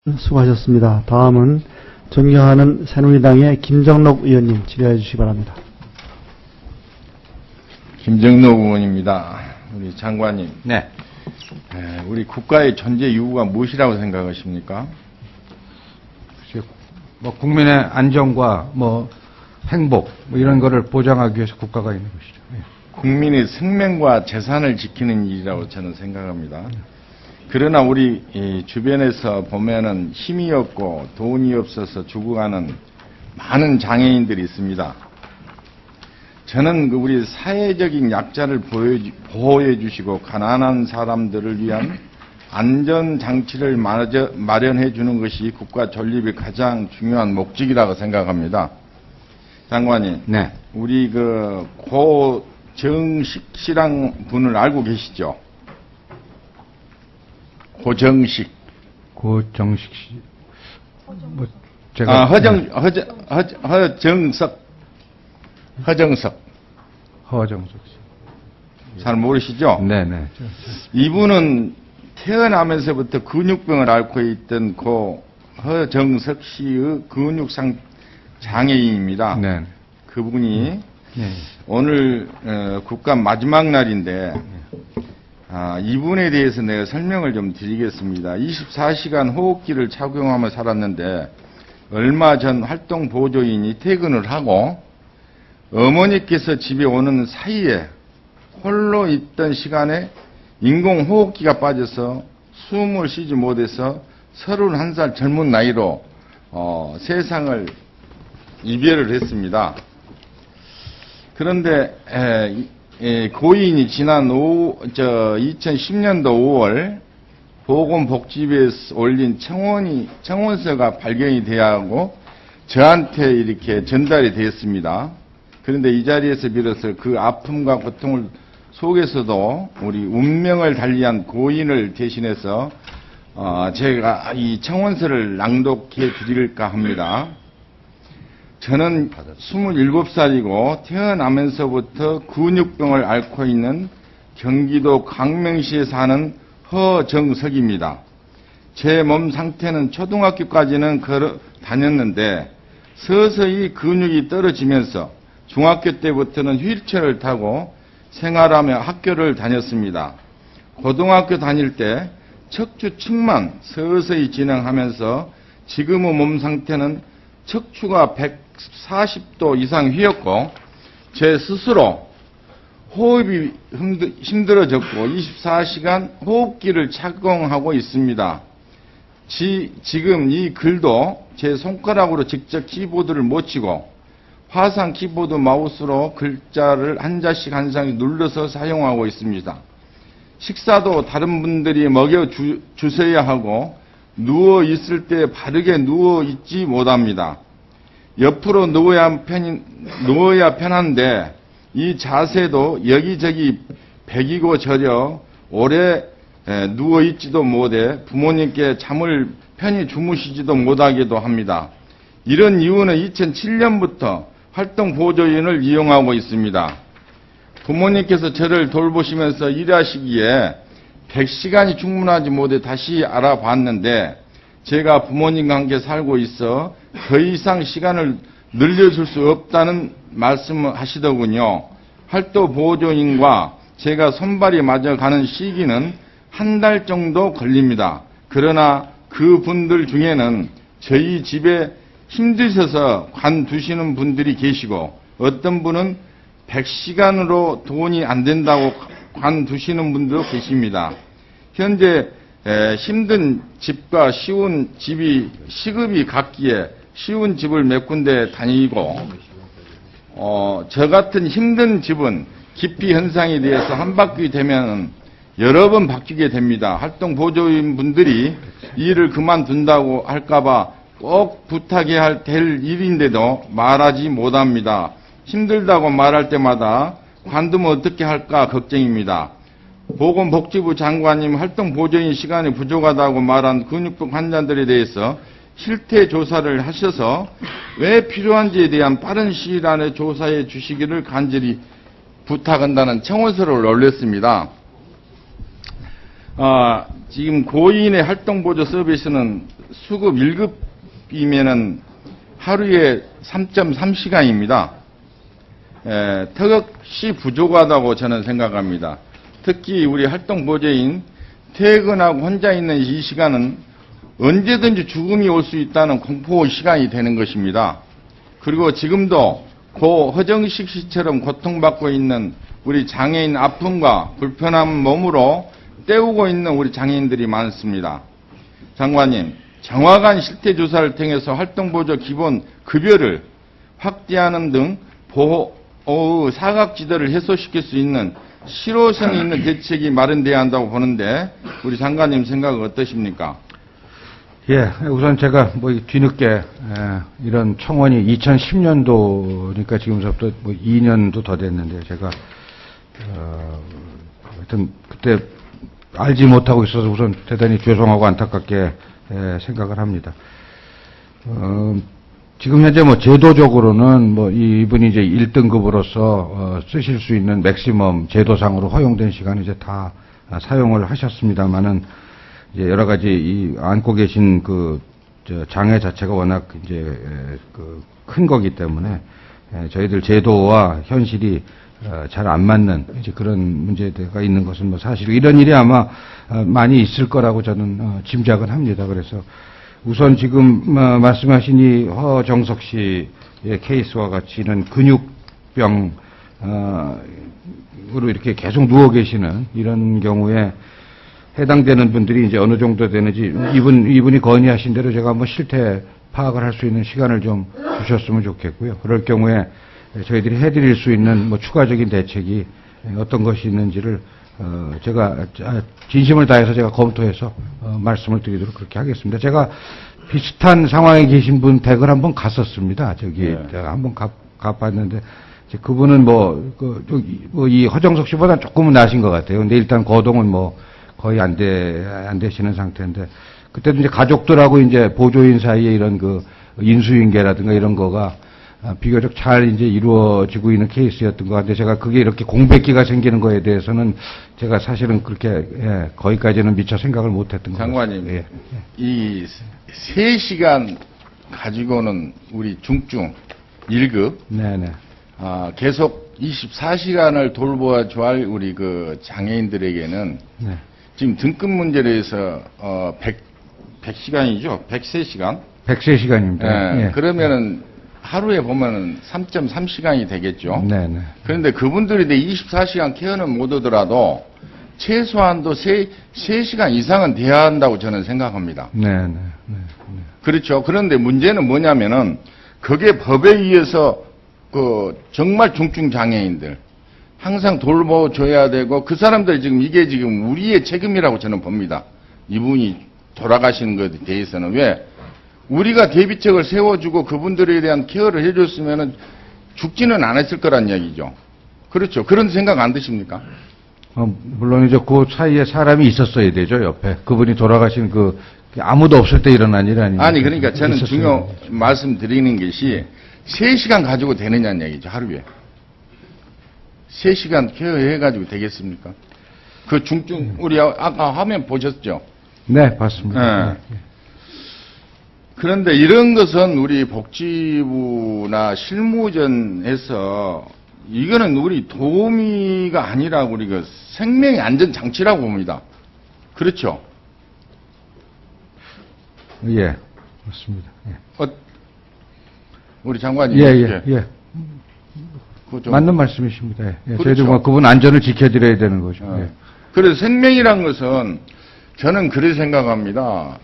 수고하셨습니다. 다음은 존경하는 새누리당의 김정록 의원님 질의해 주시기 바랍니다. 김정록 의원입니다. 우리 장관님. 네. 우리 국가의 존재 이유가 무엇이라고 생각하십니까? 뭐 국민의 안정과 뭐 행복 뭐 이런 거를 보장하기 위해서 국가가 있는 것이죠. 예. 국민의 생명과 재산을 지키는 일이라고 저는 생각합니다. 그러나 우리 주변에서 보면은 힘이 없고 돈이 없어서 죽어가는 많은 장애인들이 있습니다. 저는 우리 사회적인 약자를 보호해 주시고 가난한 사람들을 위한 안전장치를 마련해 주는 것이 국가 존립의 가장 중요한 목적이라고 생각합니다. 장관님, 네. 우리 고정식 씨랑 분을 알고 계시죠? 고정식 씨. 뭐 제가 허정석 씨. 잘 모르시죠? 네네. 이분은 태어나면서부터 근육병을 앓고 있던 허정석 씨의 근육상 장애인입니다. 네. 그분이 네. 오늘 국가 마지막 날인데 이분에 대해서 내가 설명을 좀 드리겠습니다. 24시간 호흡기를 착용하며 살았는데 얼마 전 활동보조인이 퇴근을 하고 어머니께서 집에 오는 사이에 홀로 있던 시간에 인공호흡기가 빠져서 숨을 쉬지 못해서 31살 젊은 나이로 세상을 이별을 했습니다. 그런데 고인이 지난 2010년도 5월 보건복지부에서 올린 청원서가 발견이 되어 하고 저한테 이렇게 전달이 되었습니다. 그런데 이 자리에서 빌어서 그 아픔과 고통을 속에서도 우리 운명을 달리한 고인을 대신해서 제가 이 청원서를 낭독해 드릴까 합니다. 저는 27살이고 태어나면서부터 근육병을 앓고 있는 경기도 광명시에 사는 허정석입니다. 제 몸 상태는 초등학교까지는 다녔는데 서서히 근육이 떨어지면서 중학교 때부터는 휠체어를 타고 생활하며 학교를 다녔습니다. 고등학교 다닐 때 척추측만 서서히 진행하면서 지금의 몸 상태는 척추가 140도 이상 휘었고 제 스스로 호흡이 힘들어졌고 24시간 호흡기를 착용하고 있습니다. 지금 이 글도 제 손가락으로 직접 키보드를 못 치고 화상 키보드 마우스로 글자를 한 자씩 한 장씩 눌러서 사용하고 있습니다. 식사도 다른 분들이 먹여주셔야 하고 누워 있을 때 바르게 누워 있지 못합니다. 옆으로 누워야 편한데 이 자세도 여기저기 베기고 저려 오래 누워 있지도 못해 부모님께 잠을 편히 주무시지도 못하기도 합니다. 이런 이유는 2007년부터 활동보조인을 이용하고 있습니다. 부모님께서 저를 돌보시면서 일하시기에 100시간이 충분하지 못해 다시 알아봤는데 제가 부모님과 함께 살고 있어 더 이상 시간을 늘려줄 수 없다는 말씀을 하시더군요. 활동보조인과 제가 손발이 맞아 가는 시기는 한 달 정도 걸립니다. 그러나 그 분들 중에는 저희 집에 힘드셔서 관두시는 분들이 계시고 어떤 분은 100시간으로 돈이 안 된다고 관두시는 분도 계십니다. 현재 힘든 집과 쉬운 집이 시급이 같기에 쉬운 집을 몇 군데 다니고 저 같은 힘든 집은 기피 현상에 대해서 한 바퀴 되면 여러 번 바뀌게 됩니다. 활동보조인 분들이 일을 그만둔다고 할까봐 꼭 부탁해야 될 일인데도 말하지 못합니다. 힘들다고 말할 때마다 관두면 어떻게 할까 걱정입니다. 보건복지부 장관님 활동보조인 시간이 부족하다고 말한 근육병 환자들에 대해서 실태 조사를 하셔서 왜 필요한지에 대한 빠른 시일 안에 조사해 주시기를 간절히 부탁한다는 청원서를 올렸습니다. 지금 고인의 활동보조 서비스는 수급 1급이면은 하루에 3.3시간입니다. 턱없이 부족하다고 저는 생각합니다. 특히 우리 활동보조인 퇴근하고 혼자 있는 이 시간은 언제든지 죽음이 올 수 있다는 공포 시간이 되는 것입니다. 그리고 지금도 고 허정식 씨처럼 고통받고 있는 우리 장애인 아픔과 불편한 몸으로 때우고 있는 우리 장애인들이 많습니다. 장관님, 정확한 실태조사를 통해서 활동보조 기본 급여를 확대하는 등 보호의 사각지대를 해소시킬 수 있는 실효성이 있는 대책이 마련돼야 한다고 보는데 우리 장관님 생각은 어떠십니까? 예, 우선 제가 뭐 뒤늦게 이런 청원이 2010년도니까 지금서부터 뭐 2년도 더 됐는데 제가 하여튼 그때 알지 못하고 있어서 우선 대단히 죄송하고 안타깝게 생각을 합니다. 지금 현재 뭐 제도적으로는 뭐 이분이 이제 1등급으로서 쓰실 수 있는 맥시멈 제도상으로 허용된 시간 이제 다 사용을 하셨습니다만은 이제 여러 가지 이 안고 계신 그 장애 자체가 워낙 이제 큰 거기 때문에 저희들 제도와 현실이 잘 안 맞는 이제 그런 문제가 있는 것은 뭐 사실이고 이런 일이 아마 많이 있을 거라고 저는 짐작은 합니다. 그래서 우선 지금 말씀하신 이 허정석 씨의 케이스와 같이 이런 근육병으로 이렇게 계속 누워 계시는 이런 경우에 해당되는 분들이 이제 어느 정도 되는지 이분이 건의하신 대로 제가 한번 실태 파악을 할 수 있는 시간을 좀 주셨으면 좋겠고요. 그럴 경우에 저희들이 해드릴 수 있는 뭐 추가적인 대책이 어떤 것이 있는지를 제가 진심을 다해서 제가 검토해서 말씀을 드리도록 그렇게 하겠습니다. 제가 비슷한 상황에 계신 분 댁을 한번 갔었습니다. 저기 제가 한번 가봤는데 그분은 이 허정석 씨보다 조금은 나신 것 같아요. 근데 일단 거동은 뭐 거의 안 되시는 상태인데 그때도 이제 가족들하고 이제 보조인 사이에 이런 그 인수인계라든가 이런 거가 비교적 잘 이제 이루어지고 있는 케이스였던 것 같은데 제가 그게 이렇게 공백기가 생기는 거에 대해서는 제가 사실은 그렇게 거기까지는 미처 생각을 못했던 것 같습니다. 장관님, 이 3시간 가지고는 우리 중증 1급 네네. 계속 24시간을 돌보아줘야 할 우리 그 장애인들에게는 네. 지금 등급 문제로 해서 100시간이죠? 103시간? 103시간입니다. 예. 그러면은 하루에 보면은 3.3시간이 되겠죠. 네네. 그런데 그분들이 24시간 케어는 못 오더라도 최소한도 3시간 이상은 돼야 한다고 저는 생각합니다. 네네. 그렇죠. 그런데 문제는 뭐냐면은 그게 법에 의해서 정말 중증 장애인들 항상 돌봐줘야 되고 그 사람들 이게 지금 우리의 책임이라고 저는 봅니다. 이분이 돌아가시는 것에 대해서는 왜? 우리가 대비책을 세워주고 그분들에 대한 케어를 해줬으면은 죽지는 않았을 거란 이야기죠. 그렇죠. 그런 생각 안 드십니까? 물론이죠. 그 사이에 사람이 있었어야 되죠, 옆에. 그분이 돌아가신 아무도 없을 때 일어난 일 아니에요. 아니, 그러니까 저는 말씀드리는 것이 3시간 가지고 되느냐는 얘기죠, 하루에. 3시간 케어해가지고 되겠습니까? 그 중증, 우리 아까 화면 보셨죠? 네, 봤습니다. 네. 그런데 이런 것은 우리 복지부나 실무전에서 이거는 우리 도우미가 아니라 우리 생명의 안전장치라고 봅니다. 그렇죠? 예, 맞습니다. 예. 우리 장관님. 예. 맞는 말씀이십니다. 예. 그렇죠. 저희도 그분 안전을 지켜드려야 되는 거죠. 예. 그래서 생명이란 것은 저는 그렇게 생각합니다.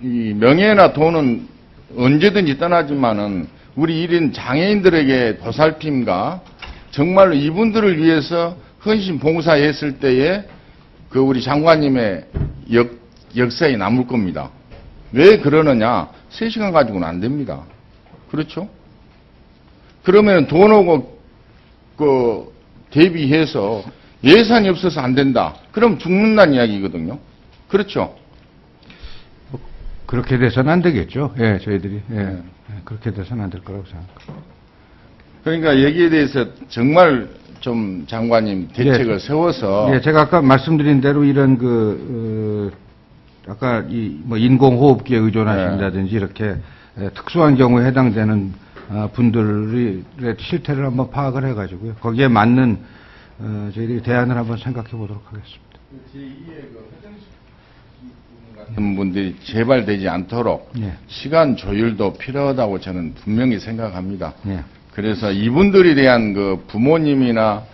이 명예나 돈은 언제든지 떠나지만은 우리 1인 장애인들에게 보살핌과 정말로 이분들을 위해서 헌신 봉사했을 때에 우리 장관님의 역사에 남을 겁니다. 왜 그러느냐? 3시간 가지고는 안 됩니다. 그렇죠? 그러면 돈 오고 대비해서 예산이 없어서 안 된다. 그럼 죽는다는 이야기거든요. 그렇죠? 그렇게 돼서는 안 되겠죠. 예, 저희들이. 예. 그렇게 돼서는 안 될 거라고 생각합니다. 그러니까 여기에 대해서 정말 좀 장관님 대책을 세워서. 예, 제가 아까 말씀드린 대로 이런 아까 이 뭐 인공호흡기에 의존하신다든지 이렇게 특수한 경우에 해당되는 분들의 실태를 한번 파악을 해가지고요. 거기에 맞는 저희들이 대안을 한번 생각해 보도록 하겠습니다. 같은 분들이 재발되지 않도록 예. 시간 조율도 필요하다고 저는 분명히 생각합니다. 예. 그래서 이분들에 대한 그 부모님이나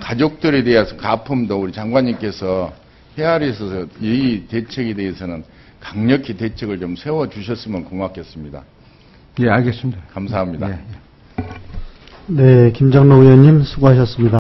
가족들에 대해서 그 아픔도 우리 장관님께서 헤아려 있어서 이 대책에 대해서는 강력히 대책을 좀 세워주셨으면 고맙겠습니다. 예, 알겠습니다. 감사합니다. 예. 네, 김정록 의원님 수고하셨습니다.